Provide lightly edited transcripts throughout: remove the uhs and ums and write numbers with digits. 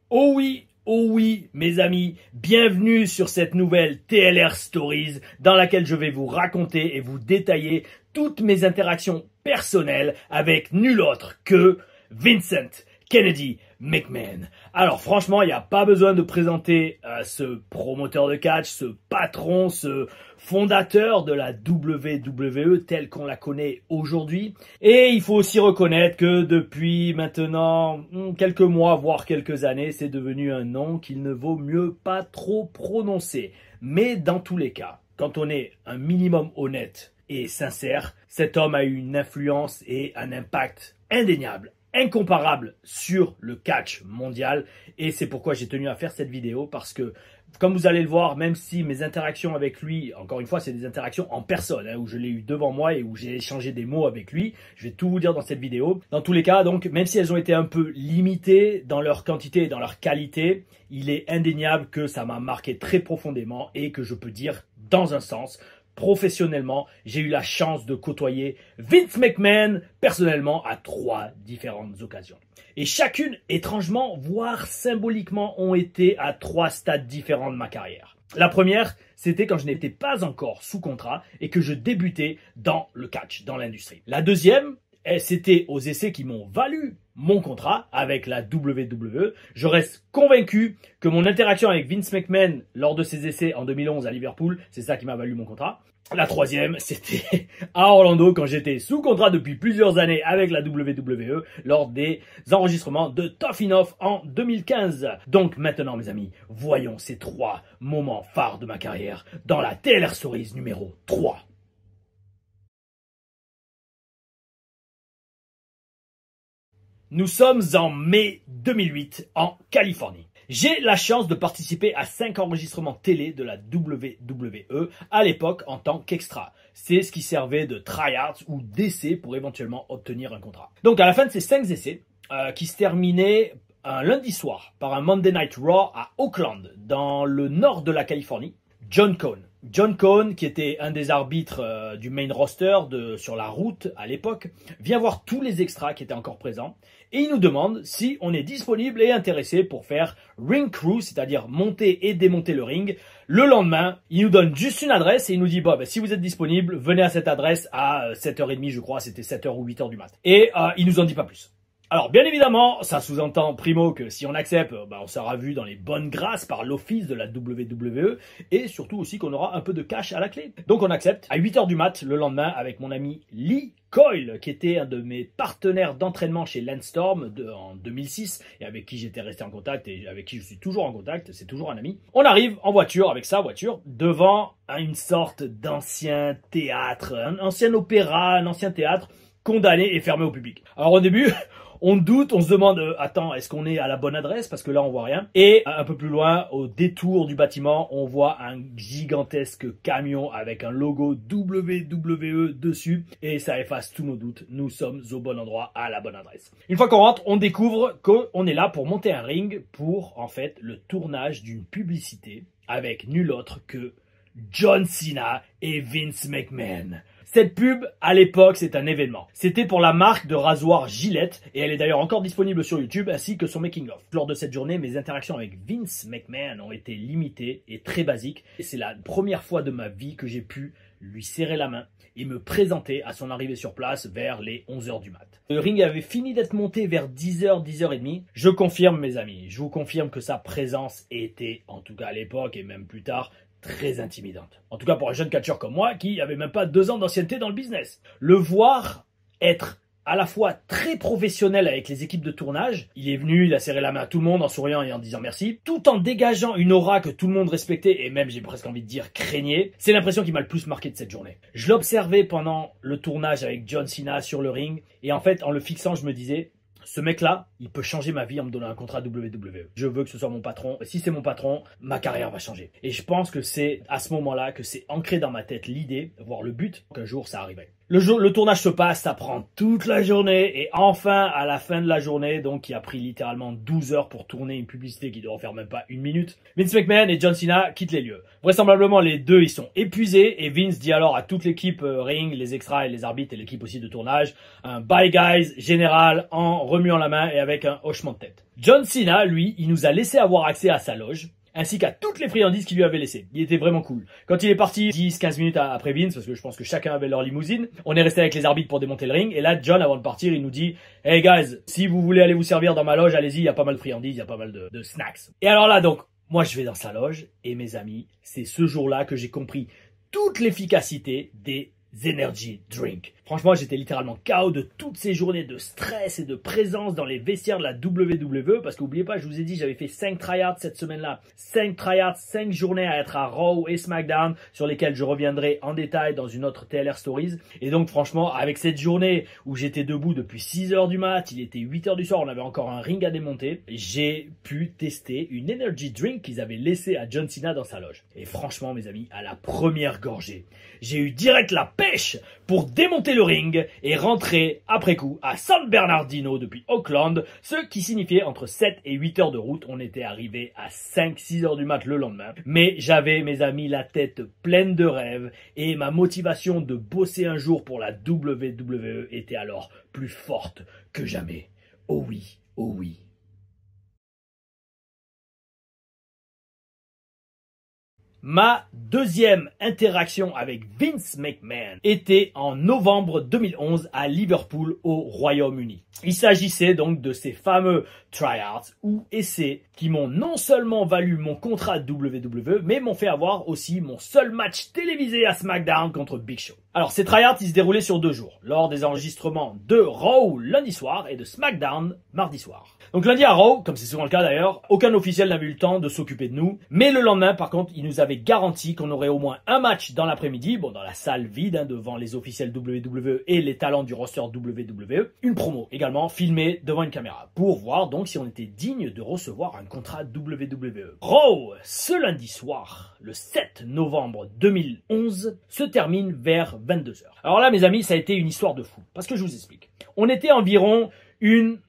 Oh oui, mes amis, bienvenue sur cette nouvelle TLR Stories dans laquelle je vais vous raconter et vous détailler toutes mes interactions personnelles avec nul autre que Vincent Kennedy McMahon. Alors franchement, il n'y a pas besoin de présenter ce promoteur de catch, ce patron, ce fondateur de la WWE telle qu'on la connaît aujourd'hui. Et il faut aussi reconnaître que depuis maintenant quelques mois, voire quelques années, c'est devenu un nom qu'il ne vaut mieux pas trop prononcer. Mais dans tous les cas, quand on est un minimum honnête et sincère, cet homme a eu une influence et un impact indéniable, incomparable sur le catch mondial, et c'est pourquoi j'ai tenu à faire cette vidéo, parce que comme vous allez le voir, même si mes interactions avec lui, encore une fois, c'est des interactions en personne, où je l'ai eu devant moi et où j'ai échangé des mots avec lui, je vais tout vous dire dans cette vidéo. Dans tous les cas, donc, même si elles ont été un peu limitées dans leur quantité et dans leur qualité, il est indéniable que ça m'a marqué très profondément et que je peux dire, dans un sens, professionnellement, j'ai eu la chance de côtoyer Vince McMahon personnellement à 3 différentes occasions. Et chacune, étrangement, voire symboliquement, ont été à 3 stades différents de ma carrière. La première, c'était quand je n'étais pas encore sous contrat et que je débutais dans le catch, dans l'industrie. La deuxième, c'était aux essais qui m'ont valu mon contrat avec la WWE. Je reste convaincu que mon interaction avec Vince McMahon lors de ses essais en 2011 à Liverpool, c'est ça qui m'a valu mon contrat. La troisième, c'était à Orlando quand j'étais sous contrat depuis plusieurs années avec la WWE lors des enregistrements de Tough Enough en 2015. Donc maintenant, mes amis, voyons ces 3 moments phares de ma carrière dans la TLR Stories numéro 3. Nous sommes en mai 2008 en Californie. J'ai la chance de participer à 5 enregistrements télé de la WWE à l'époque en tant qu'extra. C'est ce qui servait de tryouts ou d'essai pour éventuellement obtenir un contrat. Donc à la fin de ces 5 essais, qui se terminaient un lundi soir par un Monday Night Raw à Oakland, dans le nord de la Californie, John Cone, qui était un des arbitres du main roster sur la route à l'époque, vient voir tous les extras qui étaient encore présents et il nous demande si on est disponible et intéressé pour faire ring crew, c'est-à-dire monter et démonter le ring. Le lendemain, il nous donne juste une adresse et il nous dit si vous êtes disponible, venez à cette adresse à 7h30, je crois, c'était 7h ou 8h du mat. Et il nous en dit pas plus. Alors bien évidemment, ça sous-entend primo que si on accepte, on sera vu dans les bonnes grâces par l'office de la WWE et surtout aussi qu'on aura un peu de cash à la clé. Donc on accepte à 8h du mat le lendemain avec mon ami Lee Coyle, qui était un de mes partenaires d'entraînement chez Landstorm en 2006 et avec qui j'étais resté en contact et avec qui je suis toujours en contact, c'est toujours un ami. On arrive en voiture, avec sa voiture, devant une sorte d'ancien théâtre, un ancien opéra, un ancien théâtre condamné et fermé au public. Alors au début, on doute, on se demande, attends, est-ce qu'on est à la bonne adresse? Parce que là, on voit rien. Et un peu plus loin, au détour du bâtiment, on voit un gigantesque camion avec un logo WWE dessus. Et ça efface tous nos doutes. Nous sommes au bon endroit, à la bonne adresse. Une fois qu'on rentre, on découvre qu'on est là pour monter un ring pour, en fait, le tournage d'une publicité avec nul autre que John Cena et Vince McMahon. Cette pub, à l'époque, c'est un événement. C'était pour la marque de rasoir Gillette, et elle est d'ailleurs encore disponible sur YouTube, ainsi que son making-of. Lors de cette journée, mes interactions avec Vince McMahon ont été limitées et très basiques, et c'est la première fois de ma vie que j'ai pu lui serrer la main et me présenter à son arrivée sur place vers les 11h du mat. Le ring avait fini d'être monté vers 10h, 10h30. Je confirme, mes amis, je vous confirme que sa présence était, en tout cas à l'époque et même plus tard, très intimidante. En tout cas pour un jeune catcheur comme moi qui avait même pas 2 ans d'ancienneté dans le business. Le voir être à la fois très professionnel avec les équipes de tournage, il est venu, il a serré la main à tout le monde en souriant et en disant merci, tout en dégageant une aura que tout le monde respectait et même j'ai presque envie de dire craignait. C'est l'impression qui m'a le plus marqué de cette journée. Je l'observais pendant le tournage avec John Cena sur le ring et en fait en le fixant je me disais, ce mec-là, il peut changer ma vie en me donnant un contrat WWE. Je veux que ce soit mon patron. Si c'est mon patron, ma carrière va changer. Et je pense que c'est à ce moment-là que c'est ancré dans ma tête l'idée, voire le but, qu'un jour ça arriverait. Le tournage se passe, ça prend toute la journée et enfin à la fin de la journée, donc qui a pris littéralement 12 heures pour tourner une publicité qui doit en faire même pas une minute, Vince McMahon et John Cena quittent les lieux. Vraisemblablement les deux ils sont épuisés et Vince dit alors à toute l'équipe ring, les extras et les arbitres et l'équipe aussi de tournage, un bye guys général en remuant la main et avec un hochement de tête. John Cena lui, il nous a laissé avoir accès à sa loge, ainsi qu'à toutes les friandises qu'il lui avait laissées. Il était vraiment cool. Quand il est parti 10-15 minutes après Vince, parce que je pense que chacun avait leur limousine, on est resté avec les arbitres pour démonter le ring, et là, John, avant de partir, il nous dit « Hey guys, si vous voulez aller vous servir dans ma loge, allez-y, il y a pas mal de friandises, il y a pas mal de snacks. » Et alors là, donc, moi je vais dans sa loge, et mes amis, c'est ce jour-là que j'ai compris toute l'efficacité des energy drink. Franchement, j'étais littéralement KO de toutes ces journées de stress et de présence dans les vestiaires de la WWE parce qu'oubliez pas, je vous ai dit, j'avais fait 5 tryouts cette semaine-là. 5 tryouts, 5 journées à être à Raw et SmackDown sur lesquelles je reviendrai en détail dans une autre TLR Stories. Et donc, franchement, avec cette journée où j'étais debout depuis 6 heures du mat, il était 8 heures du soir, on avait encore un ring à démonter, j'ai pu tester une energy drink qu'ils avaient laissée à John Cena dans sa loge. Et franchement, mes amis, à la première gorgée, j'ai eu direct la pêche pour démonter le ring et rentrer après coup à San Bernardino depuis Auckland, ce qui signifiait entre 7 et 8 heures de route. On était arrivé à 5-6 heures du mat le lendemain. Mais j'avais, mes amis, la tête pleine de rêves et ma motivation de bosser un jour pour la WWE était alors plus forte que jamais. Oh oui, oh oui. Ma deuxième interaction avec Vince McMahon était en novembre 2011 à Liverpool au Royaume-Uni. Il s'agissait donc de ces fameux tryouts ou essais qui m'ont non seulement valu mon contrat WWE, mais m'ont fait avoir aussi mon seul match télévisé à SmackDown contre Big Show. Alors ces tryouts, ils se déroulaient sur 2 jours, lors des enregistrements de Raw lundi soir et de SmackDown mardi soir. Donc lundi à Raw, comme c'est souvent le cas d'ailleurs, aucun officiel n'avait eu le temps de s'occuper de nous, mais le lendemain par contre, ils nous avaient garanti qu'on aurait au moins un match dans l'après-midi, bon dans la salle vide devant les officiels WWE et les talents du roster WWE, une promo également filmée devant une caméra, pour voir donc si on était digne de recevoir un contrat WWE. Raw, ce lundi soir, le 7 novembre 2011, se termine vers 22h. Alors là mes amis, ça a été une histoire de fou, parce que je vous explique. On était environ une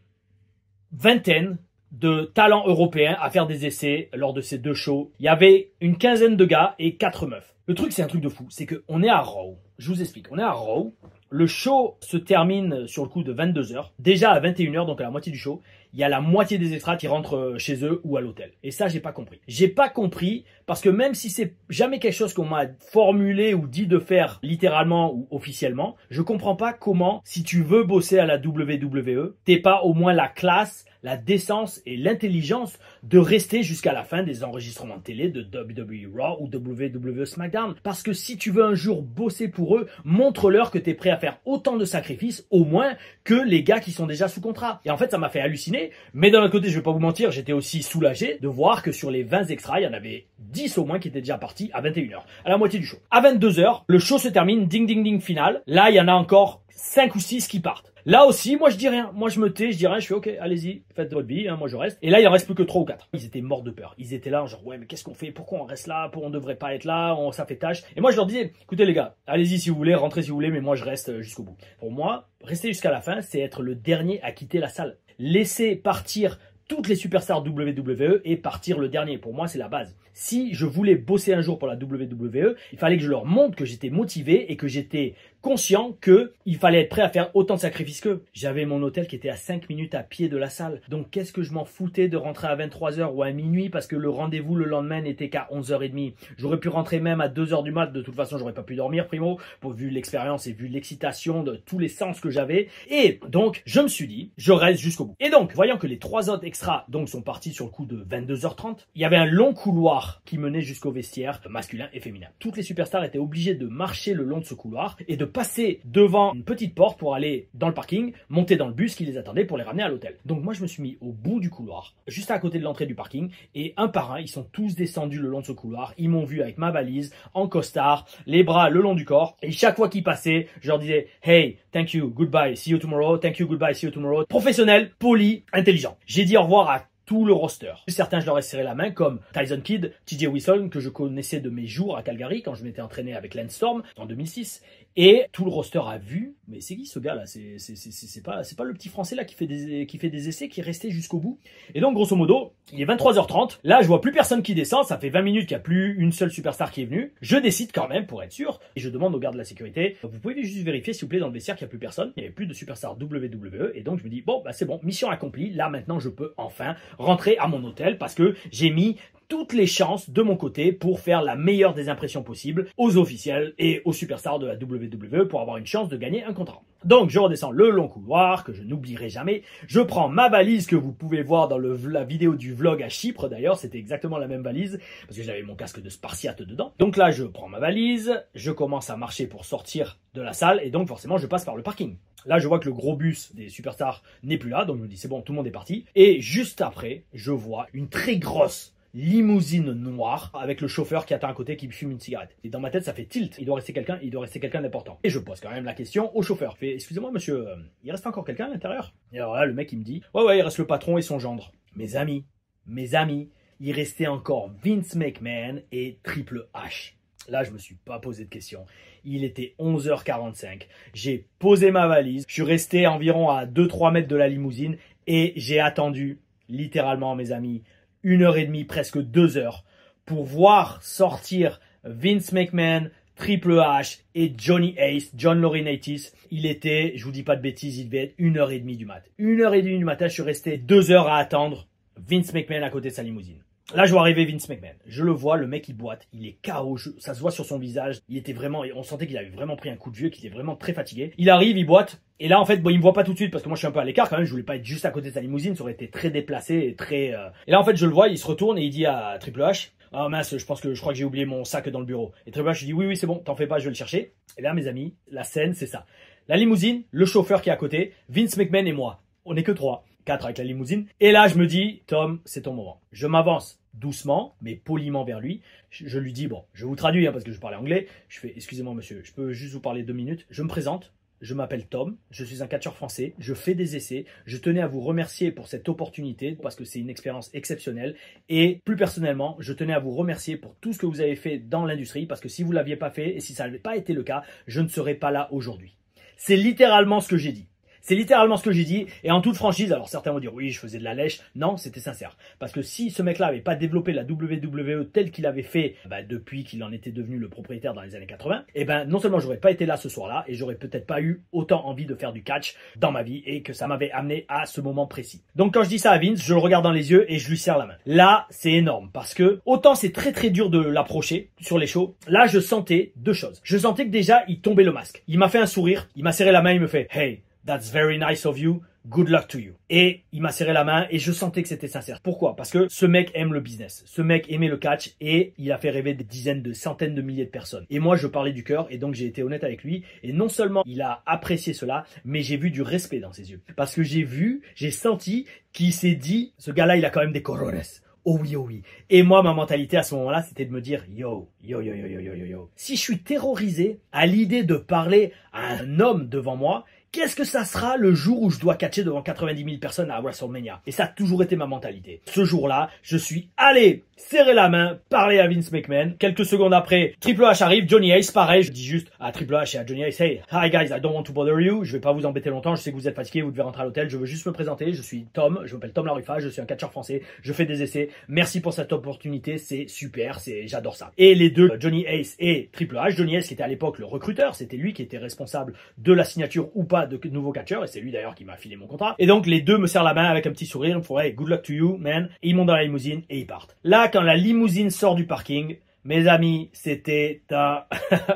vingtaine de talents européens à faire des essais lors de ces 2 shows. Il y avait une quinzaine de gars et 4 meufs. Le truc, c'est un truc de fou, c'est qu'on est à Raw. Je vous explique, on est à Raw. Le show se termine sur le coup de 22h. Déjà à 21h, donc à la moitié du show, il y a la moitié des extras qui rentrent chez eux ou à l'hôtel. Et ça, j'ai pas compris. J'ai pas compris parce que même si c'est jamais quelque chose qu'on m'a formulé ou dit de faire littéralement ou officiellement, je comprends pas comment, si tu veux bosser à la WWE, t'es pas au moins la classe, la décence et l'intelligence de rester jusqu'à la fin des enregistrements de télé de WWE Raw ou WWE SmackDown. Parce que si tu veux un jour bosser pour eux, montre-leur que tu es prêt à faire autant de sacrifices, au moins, que les gars qui sont déjà sous contrat. Et en fait, ça m'a fait halluciner. Mais d'un autre côté, je vais pas vous mentir, j'étais aussi soulagé de voir que sur les 20 extras, il y en avait 10 au moins qui étaient déjà partis à 21h, à la moitié du show. À 22h, le show se termine, ding ding ding final. Là, il y en a encore 5 ou 6 qui partent. Là aussi, moi je dis rien. Moi je me tais, je dis rien, je fais ok, allez-y, faites votre vie, moi je reste. Et là, il en reste plus que 3 ou 4. Ils étaient morts de peur. Ils étaient là, genre ouais, mais qu'est-ce qu'on fait? Pourquoi on reste là? Pourquoi on devrait pas être là? Ça fait tâche. Et moi je leur disais, écoutez les gars, allez-y si vous voulez, rentrez si vous voulez, mais moi je reste jusqu'au bout. Pour moi, rester jusqu'à la fin, c'est être le dernier à quitter la salle. Laisser partir toutes les superstars WWE et partir le dernier. Pour moi, c'est la base. Si je voulais bosser un jour pour la WWE, il fallait que je leur montre que j'étais motivé et que j'étais conscient qu'il fallait être prêt à faire autant de sacrifices qu'eux. J'avais mon hôtel qui était à 5 minutes à pied de la salle. Donc, qu'est-ce que je m'en foutais de rentrer à 23h ou à minuit parce que le rendez-vous le lendemain n'était qu'à 11h30. J'aurais pu rentrer même à 2h du mat. De toute façon, j'aurais pas pu dormir, primo, vu l'expérience et vu l'excitation de tous les sens que j'avais. Et donc, je me suis dit, je reste jusqu'au bout. Et donc, voyant que les 3 autres extras donc sont partis sur le coup de 22h30, il y avait un long couloir qui menait jusqu'au vestiaire masculin et féminin. Toutes les superstars étaient obligées de marcher le long de ce couloir et de passer devant une petite porte pour aller dans le parking, monter dans le bus qui les attendait pour les ramener à l'hôtel. Donc moi je me suis mis au bout du couloir, juste à côté de l'entrée du parking, et un par un, ils sont tous descendus le long de ce couloir, ils m'ont vu avec ma valise, en costard, les bras le long du corps, et chaque fois qu'ils passaient, je leur disais « Hey, thank you, goodbye, see you tomorrow, thank you, goodbye, see you tomorrow ». Professionnel, poli, intelligent. J'ai dit au revoir à tout le roster. Certains, je leur ai serré la main, comme Tyson Kidd, TJ Wilson, que je connaissais de mes jours à Calgary, quand je m'étais entraîné avec Lance Storm en 2006. Et tout le roster a vu, mais c'est qui ce gars-là? C'est pas le petit français là qui fait des essais, qui est resté jusqu'au bout. Et donc, grosso modo, il est 23h30. Là, je vois plus personne qui descend. Ça fait 20 minutes qu'il n'y a plus une seule superstar qui est venue. Je décide quand même, pour être sûr, et je demande aux gardes de la sécurité, vous pouvez juste vérifier, s'il vous plaît, dans le vestiaire qu'il n'y a plus personne. Il n'y avait plus de superstar WWE. Et donc, je me dis, bon, bah c'est bon, mission accomplie. Là, maintenant, je peux enfin rentrer à mon hôtel parce que j'ai mis toutes les chances de mon côté pour faire la meilleure des impressions possibles aux officiels et aux superstars de la WWE pour avoir une chance de gagner un contrat. Donc je redescends le long couloir que je n'oublierai jamais. Je prends ma valise que vous pouvez voir dans la vidéo du vlog à Chypre d'ailleurs. C'était exactement la même valise parce que j'avais mon casque de Spartiate dedans. Donc là je prends ma valise, je commence à marcher pour sortir de la salle et donc forcément je passe par le parking. Là je vois que le gros bus des superstars n'est plus là, donc je me dis c'est bon, tout le monde est parti. Et juste après je vois une très grosse limousine noire avec le chauffeur qui attend à côté qui fume une cigarette. Et dans ma tête, ça fait tilt. Il doit rester quelqu'un d'important. Et je pose quand même la question au chauffeur. Je fais, excusez-moi monsieur, il reste encore quelqu'un à l'intérieur? Et alors là, le mec il me dit, ouais, il reste le patron et son gendre. Mes amis, il restait encore Vince McMahon et Triple H. Là, je me suis pas posé de questions. Il était 11h45. J'ai posé ma valise. Je suis resté environ à 2-3 mètres de la limousine et j'ai attendu, littéralement, mes amis, 1h30, presque 2 heures, pour voir sortir Vince McMahon, Triple H et Johnny Ace, John Laurinaitis. Il était, je vous dis pas de bêtises, il devait être 1h30 du mat. 1h30 du matin, je suis resté 2 heures à attendre Vince McMahon à côté de sa limousine. Là, je vois arriver Vince McMahon. Je le vois, le mec, il boite. Il est KO. Ça se voit sur son visage. Il était vraiment, on sentait qu'il avait vraiment pris un coup de vieux, qu'il était vraiment très fatigué. Il arrive, il boite. Et là, en fait, bon, il me voit pas tout de suite parce que moi, je suis un peu à l'écart quand même. Je voulais pas être juste à côté de sa limousine. Ça aurait été très déplacé et très, Et là, en fait, je le vois, il se retourne et il dit à Triple H, ah mince, je crois que j'ai oublié mon sac dans le bureau. Et Triple H, dit, oui, c'est bon, t'en fais pas, je vais le chercher. Et là, mes amis, la scène, c'est ça. La limousine, le chauffeur qui est à côté, Vince McMahon et moi. On est que 4 avec la limousine. Et là, je me dis, Tom, c'est ton moment. Je m'avance doucement, mais poliment vers lui. Je lui dis, bon, je vous traduis parce que je parlais anglais. Je fais, excusez-moi monsieur, je peux juste vous parler 2 minutes. Je me présente. Je m'appelle Tom, je suis un catcheur français, je fais des essais, je tenais à vous remercier pour cette opportunité parce que c'est une expérience exceptionnelle et plus personnellement, je tenais à vous remercier pour tout ce que vous avez fait dans l'industrie parce que si vous ne l'aviez pas fait et si ça n'avait pas été le cas, je ne serais pas là aujourd'hui. C'est littéralement ce que j'ai dit. C'est littéralement ce que j'ai dit et en toute franchise, alors certains vont dire oui je faisais de la lèche, non c'était sincère. Parce que si ce mec là avait pas développé la WWE telle qu'il avait fait depuis qu'il en était devenu le propriétaire dans les années 80, et non seulement j'aurais pas été là ce soir là et j'aurais peut-être pas eu autant envie de faire du catch dans ma vie et que ça m'avait amené à ce moment précis. Donc quand je dis ça à Vince, je le regarde dans les yeux et je lui serre la main. Là c'est énorme parce que autant c'est très dur de l'approcher sur les shows, là je sentais 2 choses. Je sentais que déjà il tombait le masque. Il m'a fait un sourire, il m'a serré la main, il me fait hey, that's very nice of you. Good luck to you. Et il m'a serré la main et je sentais que c'était sincère. Pourquoi? Parce que ce mec aime le business. Ce mec aimait le catch et il a fait rêver des dizaines, de centaines de milliers de personnes. Et moi, je parlais du cœur et donc j'ai été honnête avec lui. Et non seulement il a apprécié cela, mais j'ai vu du respect dans ses yeux. Parce que j'ai senti qu'il s'est dit, ce gars-là, il a quand même des corones. Oh oui. Et moi, ma mentalité à ce moment-là, c'était de me dire, yo. Si je suis terrorisé à l'idée de parler à un homme devant moi, qu'est-ce que ça sera le jour où je dois catcher devant 90 000 personnes à WrestleMania? Et ça a toujours été ma mentalité. Ce jour-là, je suis allé serrer la main, parler à Vince McMahon. Quelques secondes après, Triple H arrive, Johnny Ace, pareil. Je dis juste à Triple H et à Johnny Ace, hey, hi guys, I don't want to bother you. Je vais pas vous embêter longtemps, je sais que vous êtes fatigués, vous devez rentrer à l'hôtel. Je veux juste me présenter. Je suis Tom, je m'appelle Tom Laruffa, je suis un catcheur français. Je fais des essais. Merci pour cette opportunité, c'est super, j'adore ça. Et les deux, Johnny Ace et Triple H, Johnny Ace qui était à l'époque le recruteur, c'était lui qui était responsable de la signature ou pas de nouveaux catcheurs et c'est lui d'ailleurs qui m'a filé mon contrat. Et donc les deux me serrent la main avec un petit sourire, ils me font hey, good luck to you man, et ils montent dans la limousine et ils partent. Là quand la limousine sort du parking, mes amis, c'était un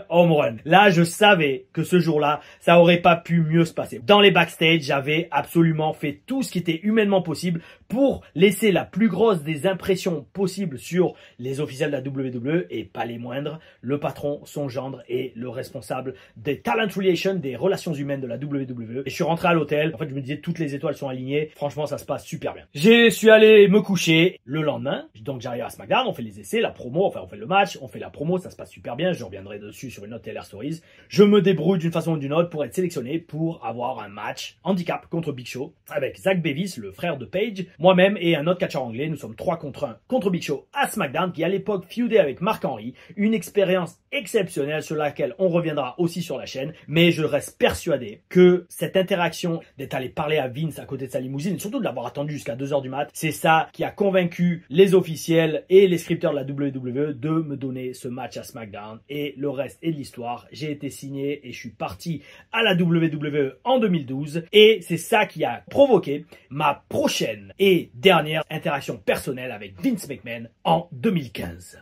home run. Là, je savais que ce jour-là, ça aurait pas pu mieux se passer. Dans les backstage, j'avais absolument fait tout ce qui était humainement possible pour laisser la plus grosse des impressions possibles sur les officiels de la WWE et pas les moindres, le patron, son gendre et le responsable des talent relations, des relations humaines de la WWE. Et je suis rentré à l'hôtel. En fait, je me disais, toutes les étoiles sont alignées. Franchement, ça se passe super bien. Je suis allé me coucher le lendemain. Donc, j'arrive à SmackDown, on fait les essais, la promo, enfin, on fait le match. match, on fait la promo, ça se passe super bien, je reviendrai dessus sur une autre TLR Stories. Je me débrouille d'une façon ou d'une autre pour être sélectionné pour avoir un match handicap contre Big Show avec Zach Bevis, le frère de Paige, moi-même et un autre catcheur anglais. Nous sommes 3 contre 1 contre Big Show à SmackDown qui à l'époque feudait avec Mark Henry, une expérience exceptionnelle sur laquelle on reviendra aussi sur la chaîne, mais je reste persuadé que cette interaction d'être allé parler à Vince à côté de sa limousine et surtout de l'avoir attendu jusqu'à 2h du mat, c'est ça qui a convaincu les officiels et les scripteurs de la WWE de me donner ce match à SmackDown et le reste est de l'histoire. J'ai été signé et je suis parti à la WWE en 2012 et c'est ça qui a provoqué ma prochaine et dernière interaction personnelle avec Vince McMahon en 2015.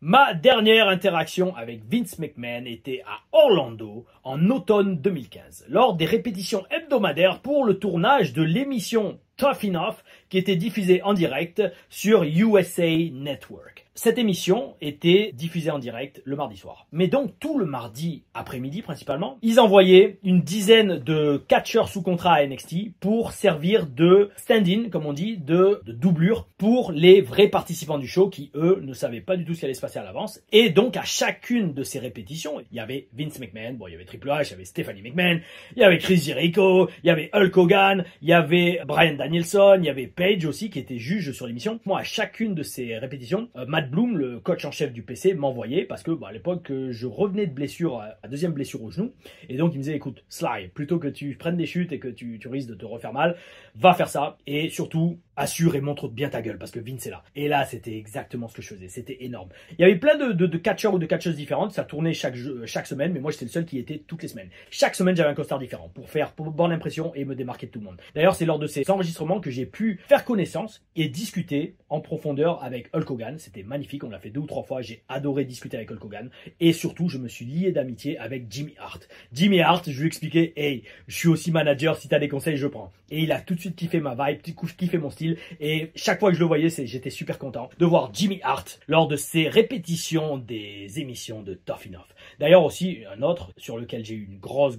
Ma dernière interaction avec Vince McMahon était à Orlando en automne 2015, lors des répétitions hebdomadaires pour le tournage de l'émission Tough Enough qui était diffusée en direct sur USA Network. Cette émission était diffusée en direct le mardi soir. Mais donc tout le mardi après-midi principalement, ils envoyaient une dizaine de catcheurs sous contrat à NXT pour servir de stand-in, comme on dit, de doublure pour les vrais participants du show qui, eux, ne savaient pas du tout ce qui allait se passer à l'avance. Et donc à chacune de ces répétitions, il y avait Vince McMahon, bon, il y avait Triple H, il y avait Stephanie McMahon, il y avait Chris Jericho, il y avait Hulk Hogan, il y avait Bryan Danielson, il y avait Paige aussi qui était juge sur l'émission. Moi, à chacune de ces répétitions, Matt Bloom, le coach en chef du PC, m'envoyait parce que à l'époque, je revenais de blessure, à deuxième blessure au genou. Et donc, il me disait, écoute, Sly, plutôt que tu prennes des chutes et que tu risques de te refaire mal, va faire ça. Et surtout, assure et montre bien ta gueule parce que Vince est là. Et là, c'était exactement ce que je faisais. C'était énorme. Il y avait plein de catcheurs ou de catcheuses différentes. Ça tournait chaque semaine, mais moi, j'étais le seul qui était toutes les semaines. Chaque semaine, j'avais un costard différent pour faire bonne impression et me démarquer de tout le monde. D'ailleurs, c'est lors de ces enregistrements que j'ai pu faire connaissance et discuter en profondeur avec Hulk Hogan. C'était magnifique. On l'a fait 2 ou 3 fois. J'ai adoré discuter avec Hulk Hogan. Et surtout, je me suis lié d'amitié avec Jimmy Hart. Jimmy Hart, je lui ai expliqué, hey, je suis aussi manager. Si t'as des conseils, je prends. Et il a tout de suite kiffé ma vibe, kiffé mon style. Et chaque fois que je le voyais, j'étais super content de voir Jimmy Hart lors de ces répétitions des émissions de Tough Enough. D'ailleurs aussi, un autre sur lequel j'ai eu une grosse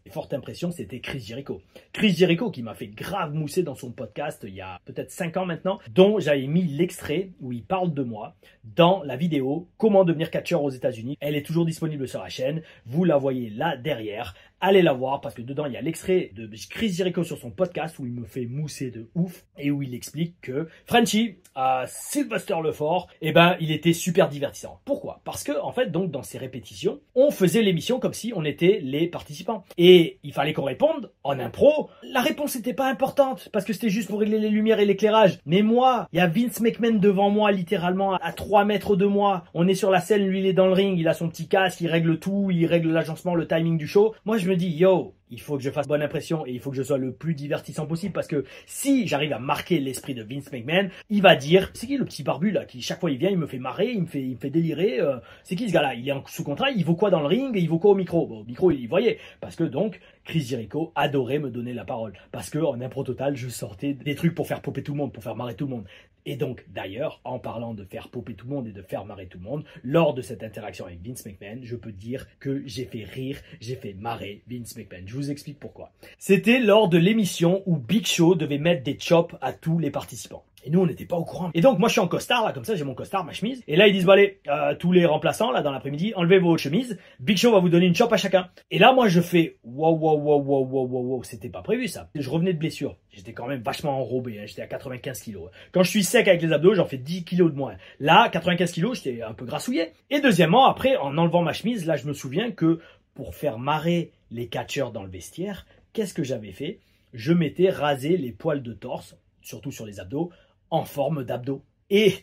et forte impression, c'était Chris Jericho. Chris Jericho qui m'a fait grave mousser dans son podcast il y a peut-être 5 ans maintenant, dont j'avais mis l'extrait où il parle de moi dans la vidéo Comment devenir catcheur aux États-Unis. Elle est toujours disponible sur la chaîne. Vous la voyez là derrière. Allez la voir parce que dedans il y a l'extrait de Chris Jericho sur son podcast où il me fait mousser de ouf et où il explique que Frenchie, Sylvester Lefort, il était super divertissant. Pourquoi? Parce que en fait donc dans ces répétitions, on faisait l'émission comme si on était les participants et il fallait qu'on réponde en impro. La réponse n'était pas importante parce que c'était juste pour régler les lumières et l'éclairage. Mais moi, il y a Vince McMahon devant moi littéralement à 3 mètres de moi. On est sur la scène, lui il est dans le ring, il a son petit casque, il règle tout, il règle l'agencement, le timing du show. Moi je me dis yo, il faut que je fasse bonne impression et il faut que je sois le plus divertissant possible parce que si j'arrive à marquer l'esprit de Vince McMahon, il va dire c'est qui le petit barbu là qui chaque fois il vient il me fait marrer, il me fait délirer, c'est qui ce gars là, il est sous contrat, il vaut quoi dans le ring et il vaut quoi au micro. Bon, au micro il voyait parce que donc Chris Jericho adorait me donner la parole parce que en impro total je sortais des trucs pour faire popper tout le monde, pour faire marrer tout le monde. Et donc, d'ailleurs, en parlant de faire popper tout le monde et de faire marrer tout le monde, lors de cette interaction avec Vince McMahon, je peux dire que j'ai fait rire, j'ai fait marrer Vince McMahon. Je vous explique pourquoi. C'était lors de l'émission où Big Show devait mettre des chops à tous les participants. Et nous, on n'était pas au courant. Et donc, moi, je suis en costard, là, comme ça, j'ai mon costard, ma chemise. Et là, ils disent, bon, allez, tous les remplaçants, là, dans l'après-midi, enlevez vos chemises. Big Show va vous donner une chop à chacun. Et là, moi, je fais, wow, c'était pas prévu, ça. Je revenais de blessure. J'étais quand même vachement enrobé, hein. J'étais à 95 kilos. Quand je suis sec avec les abdos, j'en fais 10 kilos de moins. Là, 95 kilos, j'étais un peu grassouillet. Et deuxièmement, après, en enlevant ma chemise, là, je me souviens que pour faire marrer les catcheurs dans le vestiaire, qu'est-ce que j'avais fait? Je m'étais rasé les poils de torse, surtout sur les abdos, en forme d'abdos. Et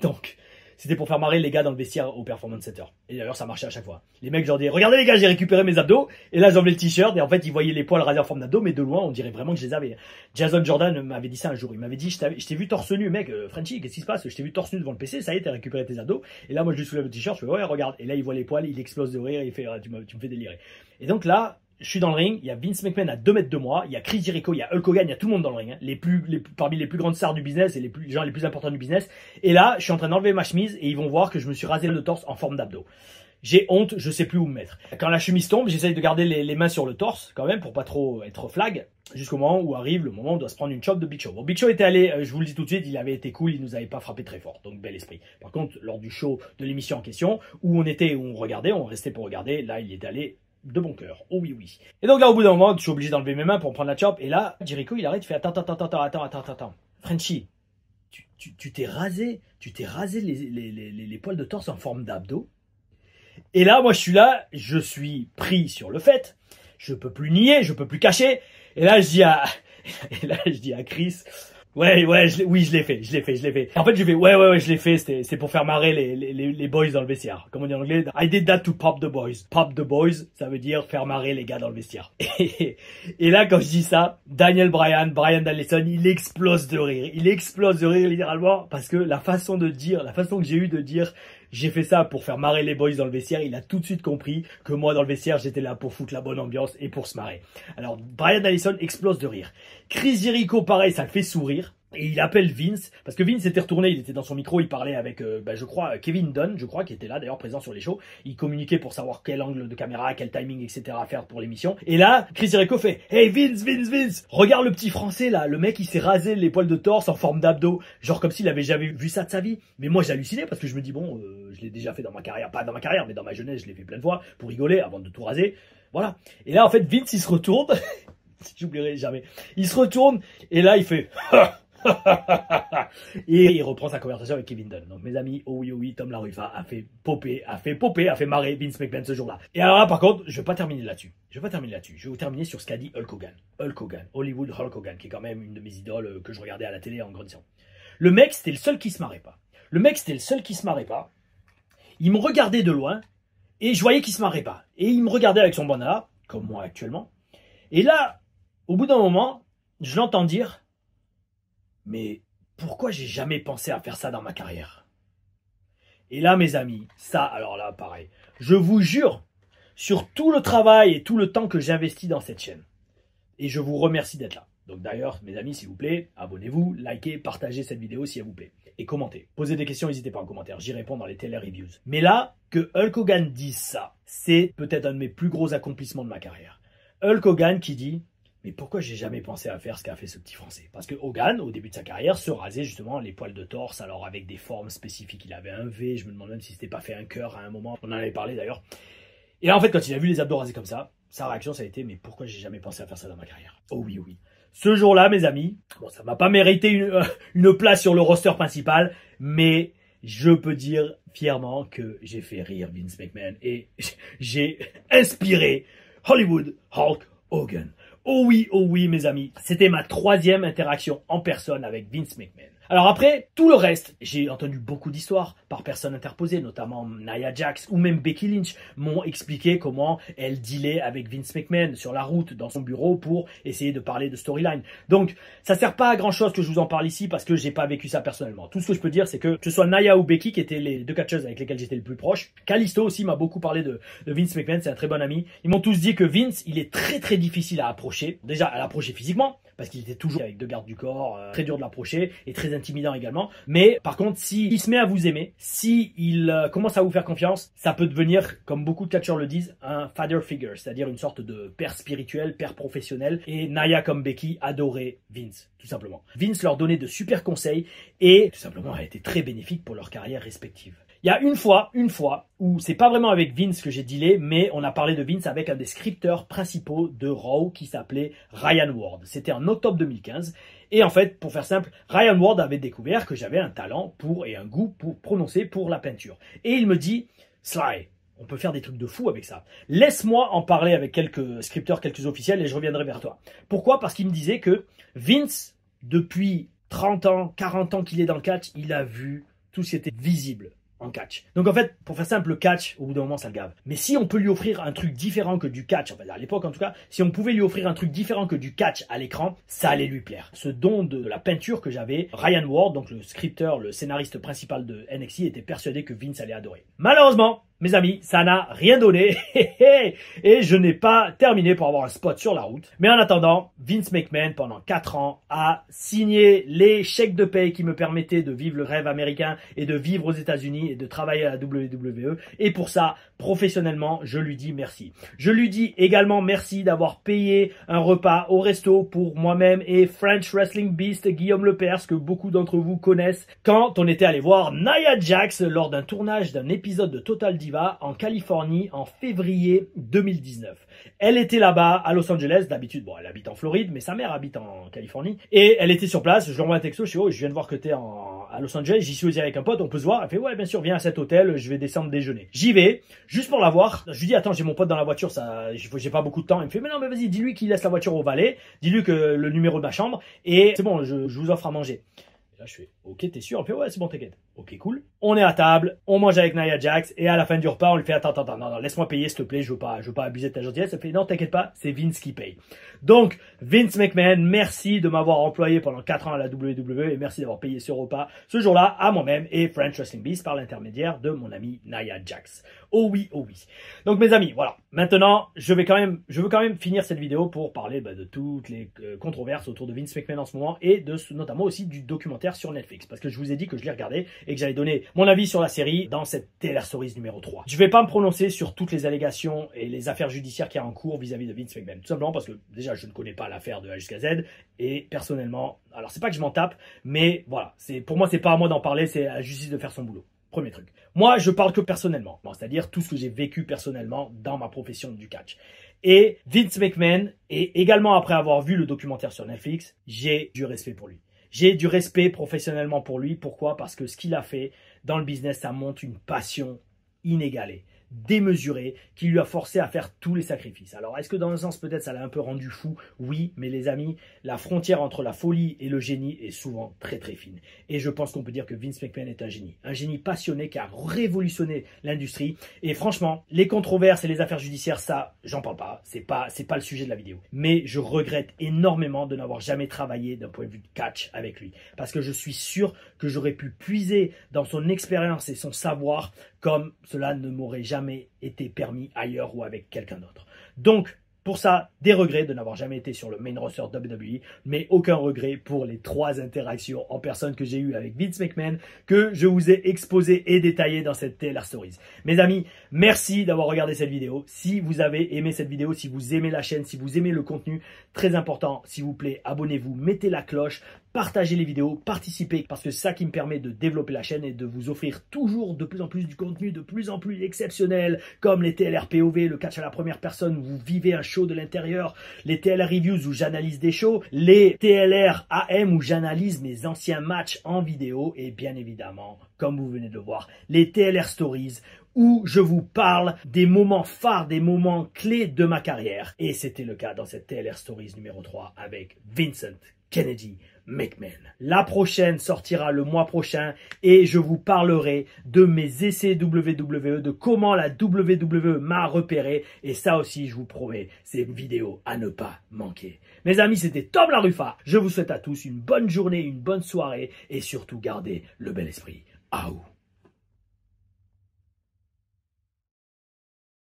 donc, c'était pour faire marrer les gars dans le vestiaire au Performance Center. Et d'ailleurs, ça marchait à chaque fois. Les mecs, je leur disais, regardez les gars, j'ai récupéré mes abdos. Et là, j'enlevais le t-shirt. Et en fait, ils voyaient les poils rasés en forme d'abdos. Mais de loin, on dirait vraiment que je les avais. Jason Jordan m'avait dit ça un jour. Il m'avait dit, je t'ai vu torse nu, mec. Frenchie, qu'est-ce qui se passe? Je t'ai vu torse nu devant le PC. Ça y est, t'as récupéré tes abdos. Et là, moi, je lui soulève le t-shirt. Je fais, ouais, regarde. Et là, il voit les poils. Il explose de rire. Il fait, tu me fais délirer. Et donc là, je suis dans le ring, il y a Vince McMahon à 2 mètres de moi, il y a Chris Jericho, il y a Hulk Hogan, il y a tout le monde dans le ring, hein, parmi les plus grandes stars du business et les gens les plus importants du business. Et là, je suis en train d'enlever ma chemise et ils vont voir que je me suis rasé le torse en forme d'abdos. j'ai honte, je sais plus où me mettre. Quand la chemise tombe, j'essaye de garder les mains sur le torse quand même pour pas trop être flag, jusqu'au moment où arrive le moment où on doit se prendre une chop de Big Show. Bon, Big Show était allé, je vous le dis tout de suite, il avait été cool, il nous avait pas frappé très fort, donc bel esprit. Par contre, lors du show de l'émission en question, où on était, où on regardait, on restait pour regarder, là il est allé de bon cœur. Oh oui, oui. Et donc là, au bout d'un moment, je suis obligé d'enlever mes mains pour prendre la chop. Et là, Jericho, il arrête, il fait attends. Frenchie, tu t'es rasé les poils de torse en forme d'abdos. Et là, moi, je suis là, je suis pris sur le fait. Je peux plus nier, je peux plus cacher. Et là, je dis à Chris, oui, je l'ai fait. En fait, je fais, ouais, je l'ai fait, c'est pour faire marrer les boys dans le vestiaire. Comme on dit en anglais, I did that to pop the boys. Pop the boys, ça veut dire faire marrer les gars dans le vestiaire. Et là, quand je dis ça, Brian Danielson, il explose de rire. Il explose de rire, littéralement, parce que la façon que j'ai eu de dire, j'ai fait ça pour faire marrer les boys dans le vestiaire, il a tout de suite compris que moi, dans le vestiaire, j'étais là pour foutre la bonne ambiance et pour se marrer. Alors, Brian Danielson explose de rire. Chris Jericho, pareil, ça le fait sourire. Et il appelle Vince, parce que Vince était retourné, il était dans son micro, il parlait avec, je crois, Kevin Dunn, qui était là d'ailleurs présent sur les shows. Il communiquait pour savoir quel angle de caméra, quel timing, etc. à faire pour l'émission. Et là, Chris Jericho fait, hey Vince, regarde le petit français là, le mec il s'est rasé les poils de torse en forme d'abdos, genre comme s'il avait jamais vu ça de sa vie. Mais moi j'ai halluciné parce que je me dis bon, je l'ai déjà fait dans ma carrière, pas dans ma carrière, mais dans ma jeunesse je l'ai fait plein de fois pour rigoler avant de tout raser. Voilà. Et là en fait Vince il se retourne, j'oublierai jamais, il se retourne et là il fait et il reprend sa conversation avec Kevin Dunn. Donc mes amis, oh oui, Tom LaRufa a fait marrer Vince McMahon ce jour-là. Et alors là par contre, je vais pas terminer là-dessus. Je vais vous terminer sur ce qu'a dit Hulk Hogan, Hollywood Hulk Hogan, qui est quand même une de mes idoles que je regardais à la télé en grandissant. Le mec, c'était le seul qui se marrait pas. Il me regardait de loin et je voyais qu'il se marrait pas. Et il me regardait avec son bandana, comme moi actuellement. Et là, au bout d'un moment, je l'entends dire, mais pourquoi j'ai jamais pensé à faire ça dans ma carrière? Et là, mes amis, ça, alors là, pareil. Je vous jure, sur tout le travail et tout le temps que j'investis dans cette chaîne. Et je vous remercie d'être là. Donc d'ailleurs, mes amis, s'il vous plaît, abonnez-vous, likez, partagez cette vidéo si elle vous plaît. Et commentez. Posez des questions, n'hésitez pas en commentaire. J'y réponds dans les télé-reviews. Mais là, que Hulk Hogan dise ça, c'est peut-être un de mes plus gros accomplissements de ma carrière. Hulk Hogan qui dit... Mais pourquoi j'ai jamais pensé à faire ce qu'a fait ce petit français? Parce que Hogan, au début de sa carrière, se rasait justement les poils de torse, alors avec des formes spécifiques. Il avait un V, je me demande même si c'était pas fait un cœur à un moment. On en avait parlé d'ailleurs. Et là, en fait, quand il a vu les abdos rasés comme ça, sa réaction, ça a été, mais pourquoi j'ai jamais pensé à faire ça dans ma carrière? Oh oui. Ce jour-là, mes amis, bon, ça m'a pas mérité une place sur le roster principal, mais je peux dire fièrement que j'ai fait rire Vince McMahon et j'ai inspiré Hollywood Hulk Hogan. Oh oui, mes amis. C'était ma 3e interaction en personne avec Vince McMahon. Alors après, tout le reste, j'ai entendu beaucoup d'histoires par personnes interposées, notamment Nia Jax ou même Becky Lynch m'ont expliqué comment elle dealait avec Vince McMahon sur la route dans son bureau pour essayer de parler de storyline. Donc, ça sert pas à grand chose que je vous en parle ici parce que j'ai pas vécu ça personnellement. Tout ce que je peux dire, c'est que ce soit Nia ou Becky qui étaient les 2 catcheuses avec lesquelles j'étais le plus proche. Kalisto aussi m'a beaucoup parlé de Vince McMahon, c'est un très bon ami. Ils m'ont tous dit que Vince, il est très difficile à approcher. Déjà, à l'approcher physiquement, parce qu'il était toujours avec 2 gardes du corps, très dur de l'approcher et très intimidant également. Mais par contre, s'il se met à vous aimer, s'il commence à vous faire confiance, ça peut devenir, comme beaucoup de catcheurs le disent, un father figure, c'est-à-dire une sorte de père spirituel, père professionnel. Et Nia comme Becky adorait Vince, tout simplement. Vince leur donnait de super conseils et tout simplement a été très bénéfique pour leur carrière respective. Il y a une fois où c'est pas vraiment avec Vince que j'ai dealé, mais on a parlé de Vince avec un des scripteurs principaux de Raw qui s'appelait Ryan Ward. C'était en octobre 2015. Et en fait, pour faire simple, Ryan Ward avait découvert que j'avais un talent et un goût pour la peinture. Et il me dit, Sly, on peut faire des trucs de fou avec ça. Laisse-moi en parler avec quelques scripteurs, quelques officiels et je reviendrai vers toi. Pourquoi? Parce qu'il me disait que Vince, depuis 30 ans, 40 ans qu'il est dans le catch, il a vu tout ce qui était visible en catch. Donc en fait, pour faire simple, le catch, au bout d'un moment, ça le gave. Mais si on peut lui offrir un truc différent que du catch, enfin à l'époque en tout cas, si on pouvait lui offrir un truc différent que du catch à l'écran, ça allait lui plaire. Ce don de la peinture que j'avais, Ryan Ward, donc le scripteur, le scénariste principal de NXT, était persuadé que Vince allait adorer. Malheureusement, Mes amis, ça n'a rien donné et je n'ai pas terminé pour avoir un spot sur la route. Mais en attendant, Vince McMahon, pendant 4 ans, a signé les chèques de paye qui me permettaient de vivre le rêve américain et de vivre aux États-Unis et de travailler à la WWE. Et pour ça, professionnellement, je lui dis merci. Je lui dis également merci d'avoir payé un repas au resto pour moi-même et French Wrestling Beast Guillaume Lepers, que beaucoup d'entre vous connaissent, quand on était allé voir Nia Jax lors d'un tournage d'un épisode de Total Diva en Californie en février 2019. Elle était là-bas à Los Angeles, d'habitude, bon, elle habite en Floride, mais sa mère habite en Californie, et elle était sur place. Je lui envoie un texto, je dis, oh, je viens de voir que t'es à Los Angeles, j'y suis aussi avec un pote, on peut se voir. Elle fait, ouais, bien sûr, viens à cet hôtel, je vais descendre déjeuner. J'y vais, juste pour la voir. Je lui dis, attends, j'ai mon pote dans la voiture, ça, j'ai pas beaucoup de temps. Il me fait, mais non, mais vas-y, dis-lui qu'il laisse la voiture au valet, dis-lui que le numéro de ma chambre, et c'est bon, je vous offre à manger. Là, je fais, ok, t'es sûr? On fait, ouais, c'est bon, t'inquiète. Ok, cool. On est à table, on mange avec Nia Jax, et à la fin du repas, on lui fait, attends, non, laisse-moi payer, s'il te plaît, je veux pas abuser de ta gentillesse. Elle fait, non, t'inquiète pas, c'est Vince qui paye. Donc, Vince McMahon, merci de m'avoir employé pendant 4 ans à la WWE, et merci d'avoir payé ce repas, ce jour-là, à moi-même et French Wrestling Beast par l'intermédiaire de mon ami Nia Jax. Oh oui, oh oui. Donc, mes amis, voilà. Maintenant, je veux quand même finir cette vidéo pour parler de toutes les controverses autour de Vince McMahon en ce moment, et notamment aussi du documentaire sur Netflix, parce que je vous ai dit que je l'ai regardé et que j'allais donner mon avis sur la série dans cette TLR Stories numéro 3. Je vais pas me prononcer sur toutes les allégations et les affaires judiciaires qui y a en cours vis-à-vis de Vince McMahon, tout simplement parce que déjà je ne connais pas l'affaire de A jusqu'à Z, et personnellement, alors c'est pas que je m'en tape, mais voilà, pour moi c'est pas à moi d'en parler, c'est à la justice de faire son boulot. Premier truc. Moi, je parle que personnellement, c'est-à-dire tout ce que j'ai vécu personnellement dans ma profession du catch. Et Vince McMahon, et également après avoir vu le documentaire sur Netflix, j'ai du respect pour lui. J'ai du respect professionnellement pour lui. Pourquoi? Parce que ce qu'il a fait dans le business, ça montre une passion inégalée, démesurée, qui lui a forcé à faire tous les sacrifices. Alors, est-ce que dans un sens, peut-être, ça l'a un peu rendu fou? Oui, mais les amis, la frontière entre la folie et le génie est souvent très très fine. Et je pense qu'on peut dire que Vince McMahon est un génie passionné qui a révolutionné l'industrie. Et franchement, les controverses et les affaires judiciaires, ça, j'en parle pas. C'est pas le sujet de la vidéo. Mais je regrette énormément de n'avoir jamais travaillé d'un point de vue de catch avec lui. Parce que je suis sûr que j'aurais pu puiser dans son expérience et son savoir comme cela ne m'aurait jamais été permis ailleurs ou avec quelqu'un d'autre. Donc, pour ça, des regrets de n'avoir jamais été sur le main roster WWE, mais aucun regret pour les 3 interactions en personne que j'ai eues avec Vince McMahon, que je vous ai exposé et détaillé dans cette TLR Stories. Mes amis, merci d'avoir regardé cette vidéo. Si vous avez aimé cette vidéo, si vous aimez la chaîne, si vous aimez le contenu, très important, s'il vous plaît, abonnez-vous, mettez la cloche, partagez les vidéos, participez, parce que c'est ça qui me permet de développer la chaîne et de vous offrir toujours de plus en plus du contenu de plus en plus exceptionnel, comme les TLR POV, le catch à la première personne où vous vivez un show de l'intérieur, les TLR Reviews où j'analyse des shows, les TLR AM où j'analyse mes anciens matchs en vidéo, et bien évidemment, comme vous venez de le voir, les TLR Stories où je vous parle des moments phares, des moments clés de ma carrière. Et c'était le cas dans cette TLR Stories numéro 3 avec Vincent Kennedy McMahon. La prochaine sortira le mois prochain et je vous parlerai de mes essais WWE, de comment la WWE m'a repéré, et ça aussi je vous promets, c'est une vidéo à ne pas manquer. Mes amis, c'était Tom La Ruffa. Je vous souhaite à tous une bonne journée, une bonne soirée et surtout gardez le bel esprit. Aou.